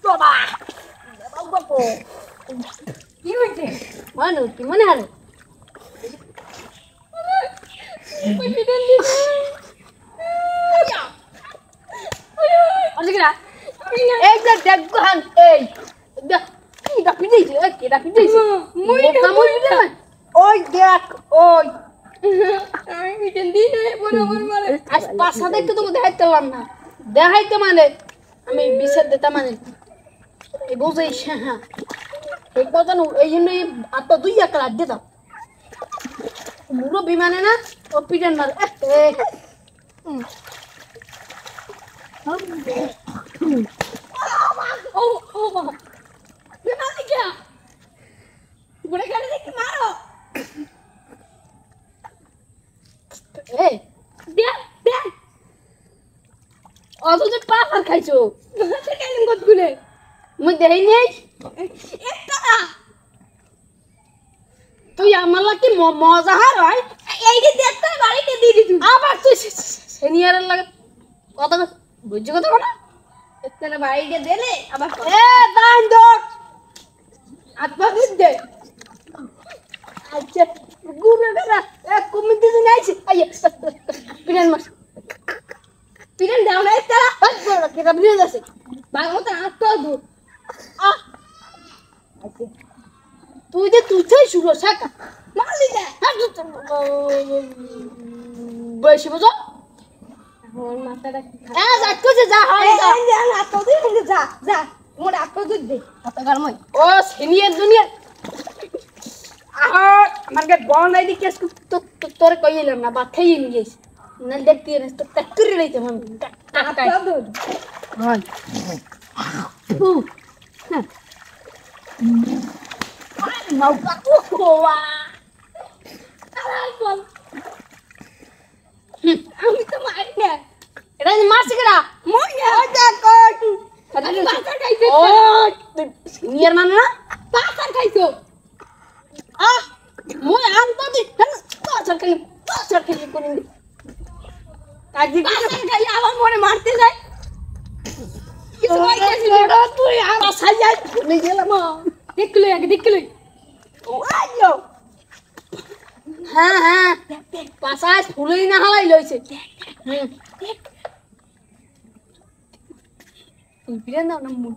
বাবা বাবা কি হইছে মানু কি মনে হলো পিটন দিছে আজকেরা এই যে দেখগহান এই দেখ কি ডাকি দিছে কি ডাকি দিছে মই না ওই দেখ ওই আমি পিটন দিই না বরাবর মারে আজ পাঁচটা দেখতে তো দেখাইতেলাম না দেখাইতে মানে আমি বিচার দিতে মানে এই বুঝাইছ হ্যাঁ ঠিক কথা না এই জন্য আত্মা দুই একলা দিতাম মুরো বিমানে না ও পিটন মার ও ও বাবা বিমান কি বড় গাড়ি দেখি মারো এই দে দে অথচ পাথর খাইছো পাথর খাইলেন কতগুলো মুই দেই নেই একটা তুই আমার লাগি মজা হয় এই যে দেখতে বাড়িতে দিয়ে দিছু আবার তুই সিনিয়রের লাগে কথা বুঝছো কথা না একটা বাড়িতে দিলে আবার এ দান দর আত্মা দে আচ্ছা গুনে গেলা এক কমিটি দিন আইছে আইয়া পিরান মাস পিরান দাও না একটা বড় কেটা বিয়ে আছে বাগমতে আত্মা দু আ আচ্ছা তুই তুই শুরু শাকা মালি দে বসে বসো ওর মাথাটা এ যা কইছে যা হয় যা না তো দিন যা যা মোর আপু দে কত গরমই ও সিনিয়র জুনিয়র আমার কে বন্ধ আইডি কেস তোর কইলাম না বাথাই নি গেছ না দেখতি না তো টক্কর লইতে আমি টাকা দে হয় নৌকা কোয়া আলাই বল আমি তো মারি না এটা মারছে কেডা মই ওই দেখ কই পাথর খাইছে ও সিনিয়র মানে না পাথর খাইছো মই আনতো দি পাথর খাই কোন কাজি পাথর খাই আমার মনে মারতে যায় কিছু কইছিস না তুই আমার সাইয়া নিয়ে গেলাম দেখলে ও আইলো হ্যাঁ হ্যাঁ পাশায় ফুলই না হালাই লইছে হুম তুই বিরান দাও না মুখ